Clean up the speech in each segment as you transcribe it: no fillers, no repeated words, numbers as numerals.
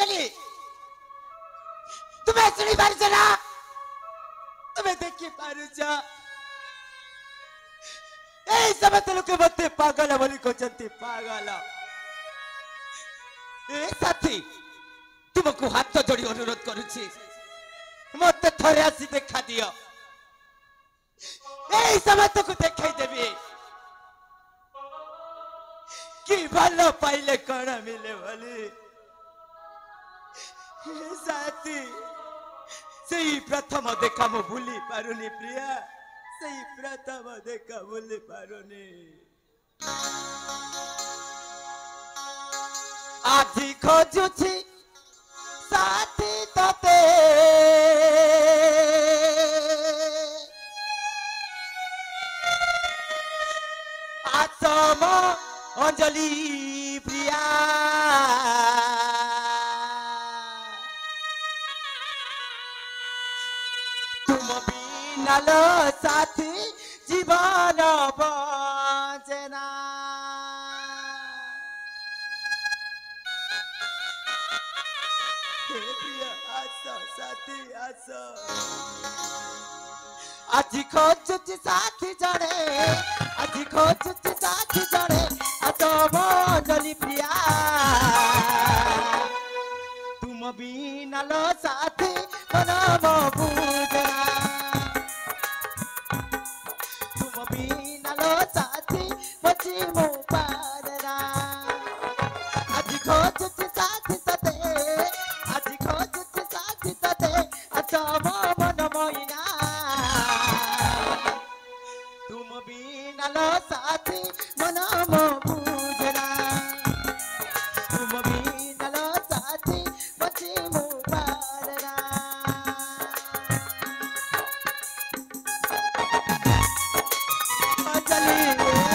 बोली तुम्हें सुनी पारुछ ना तुम्हें देखी पारुछ ए समस्त लोक मते पागल बोली कहते पागल ए साथी तुमको हाथ जोड़ी अनुरोध करुछि मत थरे आसी देखा दियो ए समस्त को देखाई देबी कि भलो पाइले कण मिले बोली साथी सही प्रथम देखा मु भूली पारुनी प्रिया सही प्रथम देखा भूली पारुनी आजी खोजुछि साथी तते आसम अंजलि प्रिया तुम बिना लो साथी जीवन बंचना प्रिया आस साथी आस आज खोजुछि साथी जड़े आज खोजुछि साथी जड़े आसम अंजलि प्रिया तुम बिना लो साथी बनम बुझना तुम बिना लो साथी बची मु पारना आज खोजुछि साथी तते आज खोजुछि साथी तते आसम मन मोइना तुम बिना लो साथी मनम बुझना तुम बिना लो साथी बची मु पारना चली साथी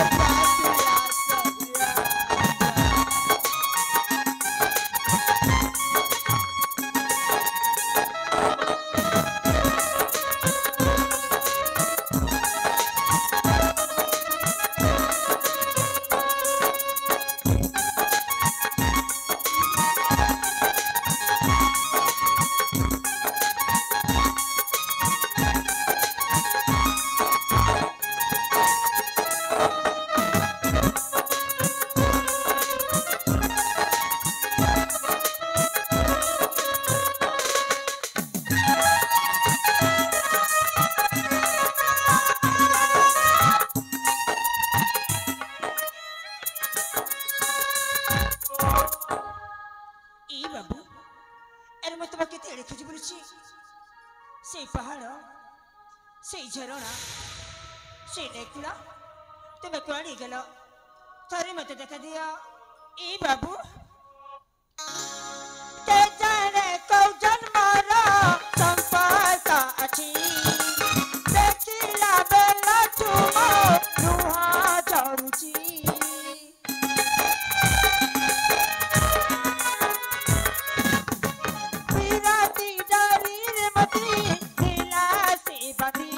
झरणा से देखल तुम कौन गल थरे मत देखा दिया ए बाबू ते जाने कौ जन्मर संपर्क अछि देखिला बेला तुम रुहा झरुची विराती डरीर मती ढीला से बंदी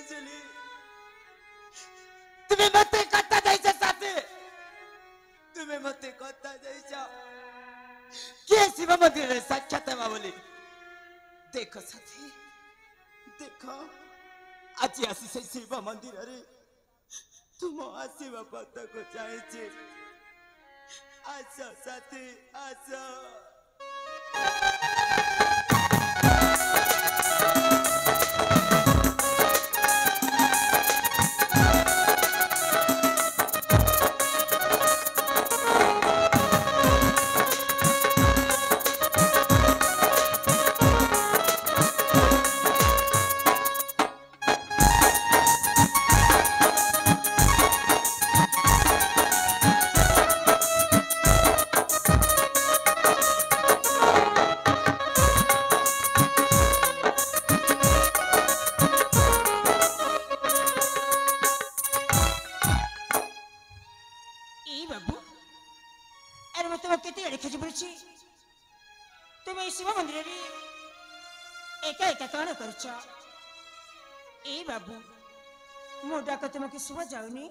बुझिली तुम्हें मते कथा दैछ साथी तुम्हें मते कथा दैछ के शिव मंदिर रे साक्षात हेबा बोली देखो साथी देखो आज आसी से शिव मंदिर रे तुम आसीबा पता को चाहे आसो साथी आसो ए बाबू मो डाक तुमके सुबह जाऊनी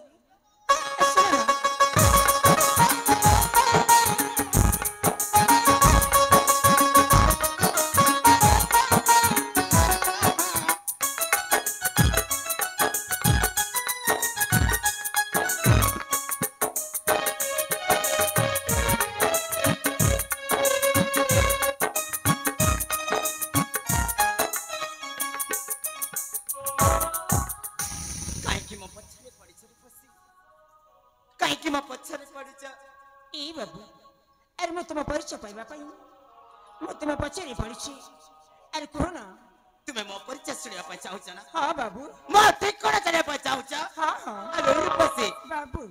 तुम्हें मो परिचय सुनिया पे चाहू ना हां बाबू मो ठिकाना जाने पे चाहू हां हां अरे रूपसी बाबू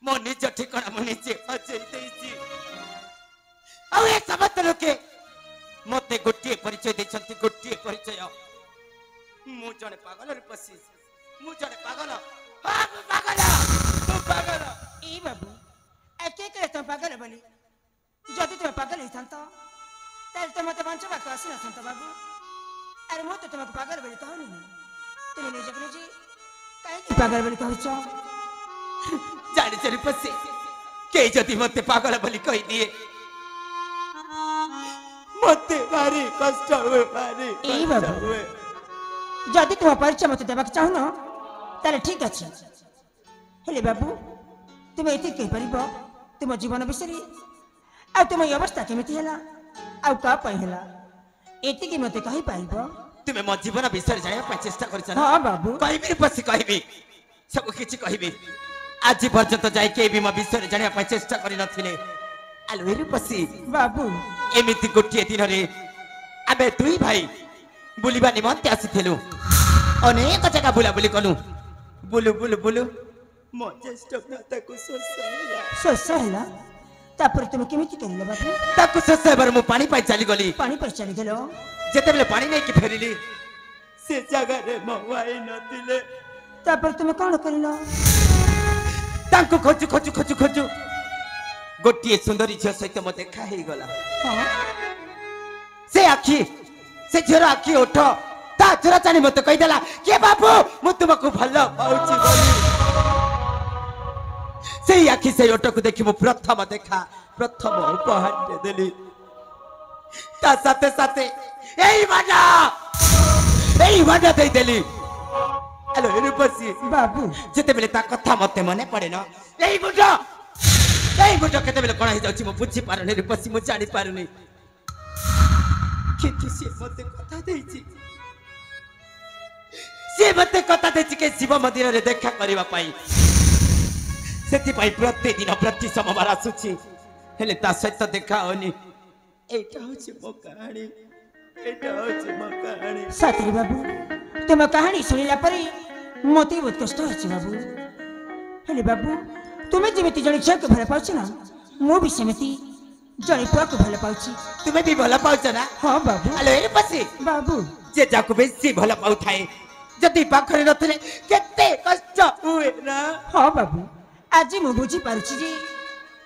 मो निज ठिकाना मो निजे अजय देइची आ ए समस्त लोके मते गोटिए परिचय देछंती गोटिए परिचय मु जने पागल रूपसी मु जने पागल हां तू पागल ए बाबू एके के तो पागल बोली जदि तुम पागल हिथंत ताल तो मते बंच बात आसी न संत बाबू अरे मो तो तुमको पागल बोली कहनी नहीं तुम निज जी काहे की पागल बोली कहछ जानि चरी पसे के जदि मते पागल बोली कहि दिए मते भारी कष्ट हुए भारी ए बाबू जदि तुम परिचय मते देबा चाहू न ताले ठीक अछि हेले बाबू तुम एति कहि परिबो तुम जीवन विषय आ तुम अवस्था केमिति हला आ का पई हला एति कि मते कहि पाइबो तुमे मो जीवन विषय जानिया पे चेष्टा करछ ना हां बाबू कहिबी पसी कहिबी सब किछि कहिबी आज पर्यंत जाय के भी मो विषय जानिया पे चेष्टा करि नथिले आलोरी पसी बाबू एमिति गोटिए दिन रे आबे दुई भाई बुलिबा निमंते आसीथेलु अनेक जगह बुला बुली कलु बुलु बुलु बुलु मो चेष्टा भ्राता को सोसला तापर तुम केमिति करले बाबू ताको सोसबर मु पानी पाई चली गली पानी पर चली गेलो जेते बेले पानी नै कि फेरिली से जगह रे मवाई नथिले तापर तुम कोन करलो तांको खोजु खोजु खोजु खोजु गोटिए सुंदरी झियो सहित म देखा हे गला हां से आखी से झरा आखी उठो ता झरा चानी मते कहि देला के बाबू मु तुमको भलो पाउची बोली से आखी से ओटो को देखि मु प्रथम देखा प्रथम उपहार दे देली ता साथे साथे एई वाडा दे देली हेलो रूपसी बाबू जेते बेले ता कथा मते मने पड़े न एई बुढो केते बेले कोन हे जाउची मु बुझी पारने रूपसी मु जानि पारुनी किंतु से मते कथा देछि के शिव मंदिर रे देखा करबा पाई सेति पाई प्रतिदिन प्रति सोमवार आसुची हेले ता सहित देखा होनी एटा होची मो कहानी साथी बाबू तुम कहानी सुनिला परे मते बहुत कष्ट होची बाबू हेले बाबू तुमे जेमिति जणी छक भले पाउछ ना मो भी सेमिति जणी पुआ को भले पाउची तुमे भी भले पाउछ ना हां बाबू हेलो ए पसी बाबू जे जाको बेसी भले पाउ थाए जदी पाखरे नथले केते कष्ट हुए ना हां बाबू आज मु बुझी पारुची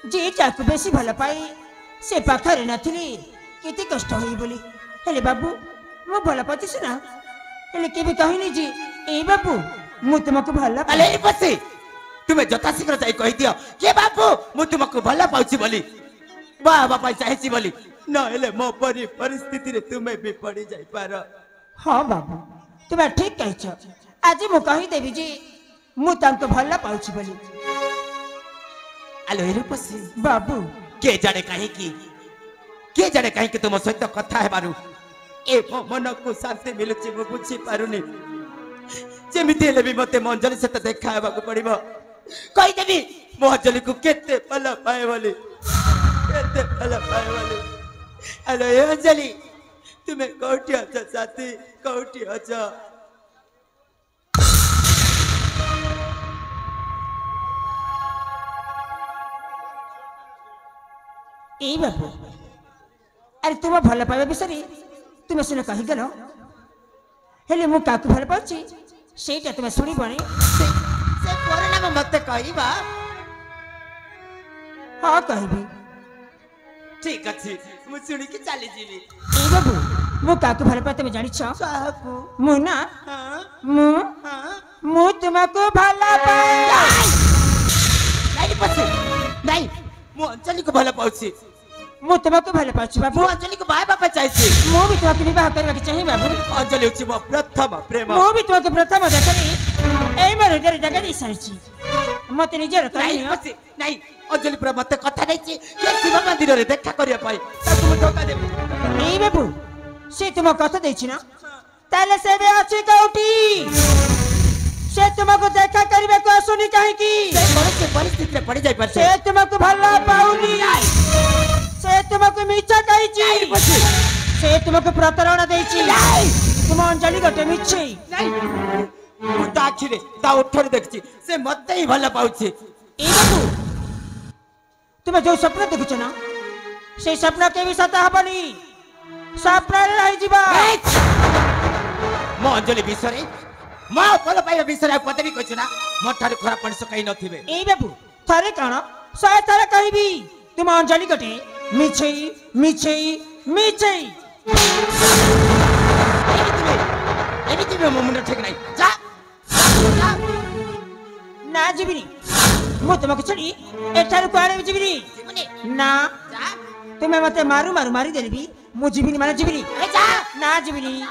जे जाको बेसी भले पाए से पाखरे नथले केते कष्ट होई बोली हेले बाबू मो भले पाउछ ना हेले केबे कहिनी जी ए बाबू मु तुमको भल अले बसी तुम्हें यथाशीघ्र जाई कहि दियो के बाबू मु तुमको भल पाउची बोली बाबा पाई चाहेची बोली नहेले मो परिस्थिति रे तुम्हें भी पड़ी जाई पार। हाँ बाबू तुम्हें ठीक कहिछ आज मु कहि देबी जे मु तांको भल पाउची बोली। अले रूपसी बाबू के जाने कहीं कि तुम सहित कथा है बारू ए मन को शांति मिलुची मु बुझी पारुनी जेमिति हेले भी मते मंजली से देखा हेबाकू पड़िबो कहि देबी मो अंजलि को केते भल पाए बोली केते भल पाए बोली। अरे अंजलि तुम्हें कोठी अछ साथी कोठी अछ ए बाबू अरे तुम भल पाइबा विषय तुम सिना कही गल हेले मु काकू भल पाउची सेटा तुम सुनिबनी से परिणाम मते कहबा। हाँ कहबी ठीक अछि मु सुनी के चली जीवी। ए बाबू मु काकू भल पाए तुम जानि छ काकू मु ना हां मु तुमको भल पाए नहीं पछे नहीं मु अंजलि को भल पाउची मु तुमको भल पाउची बाबू मु अंजलि को बाय बापा चाहिए मु भी तुमको विवाह करबा के चाहि बाबू। अंजलि अछि मो प्रथम प्रेम मु भी तुमको प्रथम देखनी ए मोर हृदय जगह दे सारची मते निजर कहि नहीं पछे नहीं अंजलि पर मते कथा नहीं छी के शिव मंदिर रे देखा करिया पाई ताकू मु धोखा देबो। ए बाबू से तुम कथा देछि ना ताले से बे अछि कौटी से तुमको देखा करबे को सुनी कहि की से परिस्थिति रे पड़ जाई पर से तुमको भल्ला पाउनी से तुमको मिछा कहिछि से तुमको प्रतारणा देछि तुम अंजलि गटे मिछि नहीं मु दाखिरे ता उठर देखछि से मते ही भल पाउछि। ए बाबू तुम जो सपना देखछ ना से सपना के भी सता हबनी सपना रे रहि जीवा मो अंजलि विषय मो भल पाइबा विषय पते भी कहछ ना मो ठार खराब पणस कहि नथिबे। ए बाबू थारे काण सय थारे कहबी तुम अंजलि गटे मिछै मिछै मिछै एमिति में मुंड ठीक नहीं जा ना जीविनी मु तुमको छड़ी एठार कुआरे जीविनी ना तुम्हें मते मारू मारू मारी देबी मु जीविनी माने जीविनी जा ना जीविनी।